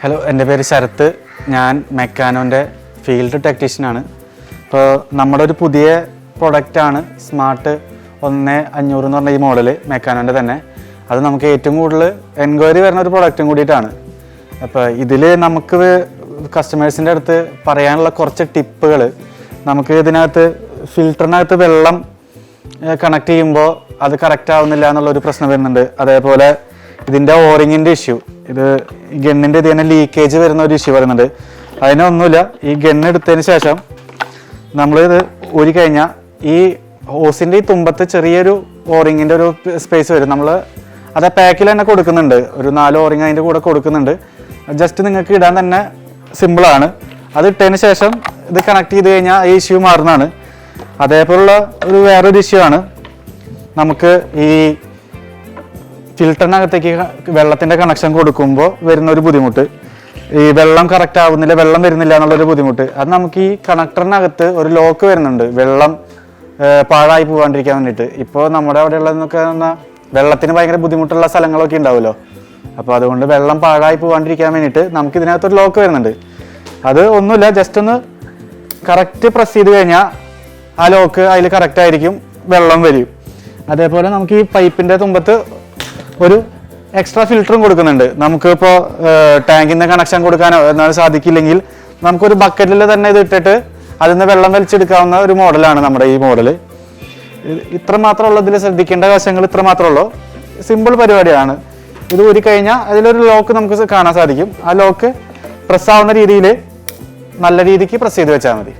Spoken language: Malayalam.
ഹലോ, എൻ്റെ പേര് ശരത്ത്. ഞാൻ മെക്കാനോൻ്റെ ഫീൽഡ് ടെക്നീഷ്യനാണ്. ഇപ്പോൾ നമ്മുടെ ഒരു പുതിയ പ്രൊഡക്റ്റാണ് സ്മാർട്ട് 1500 എന്ന് പറഞ്ഞ ഈ മോഡൽ, മെക്കാനോൻ്റെ തന്നെ. അത് നമുക്ക് ഏറ്റവും കൂടുതൽ എൻക്വയറി വരുന്ന ഒരു പ്രൊഡക്റ്റും കൂടിയിട്ടാണ്. അപ്പോൾ ഇതിൽ നമുക്ക് കസ്റ്റമേഴ്സിൻ്റെ അടുത്ത് പറയാനുള്ള കുറച്ച് ടിപ്പുകൾ, നമുക്ക് ഇതിനകത്ത് ഫിൽറ്ററിനകത്ത് വെള്ളം കണക്ട് ചെയ്യുമ്പോൾ അത് കറക്റ്റ് ആവുന്നില്ല എന്നുള്ളൊരു പ്രശ്നം വരുന്നുണ്ട്. അതേപോലെ ഇതിൻ്റെ ഓറിങ്ങിൻ്റെ ഇഷ്യൂ, ഇത് ഗണ്ണിൻ്റെ ഇത് തന്നെ ലീക്കേജ് വരുന്ന ഒരു ഇഷ്യൂ വരുന്നുണ്ട്. അതിനൊന്നുമില്ല, ഈ ഗണ്ണ് എടുത്തതിന് ശേഷം നമ്മളിത് ഊരി കഴിഞ്ഞാൽ ഈ ഹോസിൻ്റെ ഈ തുമ്പത്ത് ചെറിയൊരു ഓറിങ്ങിൻ്റെ ഒരു സ്പേസ് വരും. നമ്മൾ അത് പാക്കിൽ തന്നെ കൊടുക്കുന്നുണ്ട്, ഒരു 4 ഓറിങ് അതിൻ്റെ കൂടെ കൊടുക്കുന്നുണ്ട്. ജസ്റ്റ് നിങ്ങൾക്ക് ഇടാൻ തന്നെ സിമ്പിളാണ്. അത് ഇട്ടതിന് ശേഷം ഇത് കണക്ട് ചെയ്ത് കഴിഞ്ഞാൽ ഈ ഇഷ്യൂ മാറുന്നതാണ്. അതേപോലുള്ള വേറൊരു ഇഷ്യൂ ആണ്, നമുക്ക് ഈ ഫിൽറ്ററിനകത്തേക്ക് വെള്ളത്തിൻ്റെ കണക്ഷൻ കൊടുക്കുമ്പോൾ വരുന്നൊരു ബുദ്ധിമുട്ട്. ഈ വെള്ളം കറക്റ്റ് ആവുന്നില്ല, വെള്ളം വരുന്നില്ല എന്നുള്ളൊരു ബുദ്ധിമുട്ട്. അത് നമുക്ക് ഈ കണക്ടറിനകത്ത് ഒരു ലോക്ക് വരുന്നുണ്ട്, വെള്ളം പാഴായി പോകാണ്ടിരിക്കാൻ വേണ്ടിയിട്ട്. ഇപ്പോൾ നമ്മുടെ അവിടെയുള്ളതെന്നൊക്കെ പറഞ്ഞാൽ വെള്ളത്തിന് ഭയങ്കര ബുദ്ധിമുട്ടുള്ള സ്ഥലങ്ങളൊക്കെ ഉണ്ടാവുമല്ലോ. അപ്പോൾ അതുകൊണ്ട് വെള്ളം പാഴായി പോകാണ്ടിരിക്കാൻ വേണ്ടിയിട്ട് നമുക്ക് ഇതിനകത്തൊരു ലോക്ക് വരുന്നുണ്ട്. അത് ഒന്നുമില്ല, ജസ്റ്റ് ഒന്ന് കറക്റ്റ് പ്രസ് ചെയ്ത് കഴിഞ്ഞാൽ ആ ലോക്ക് അതിൽ കറക്റ്റ് ആയിരിക്കും, വെള്ളം വരും. അതേപോലെ നമുക്ക് ഈ പൈപ്പിൻ്റെ തുമ്പത്ത് ഒരു എക്സ്ട്രാ ഫിൽറ്ററും കൊടുക്കുന്നുണ്ട്. നമുക്കിപ്പോൾ ടാങ്കിൽ നിന്ന് കണക്ഷൻ കൊടുക്കാനോ എന്നാലും സാധിക്കില്ലെങ്കിൽ നമുക്കൊരു ബക്കറ്റിൽ തന്നെ ഇത് ഇട്ടിട്ട് അതിൽ നിന്ന് വെള്ളം വലിച്ചെടുക്കാവുന്ന ഒരു മോഡലാണ് നമ്മുടെ ഈ മോഡൽ. ഇത്ര മാത്രമുള്ളൂ, ഇതിൽ ശ്രദ്ധിക്കേണ്ട വശങ്ങൾ ഇത്ര മാത്രമേ ഉള്ളൂ. സിമ്പിൾ പരിപാടിയാണ്. ഇത് ഊരി കഴിഞ്ഞാൽ അതിലൊരു ലോക്ക് നമുക്ക് കാണാൻ സാധിക്കും. ആ ലോക്ക് പ്രസ് ആവുന്ന രീതിയിൽ നല്ല രീതിക്ക് പ്രസ് ചെയ്ത് വെച്ചാൽ മതി.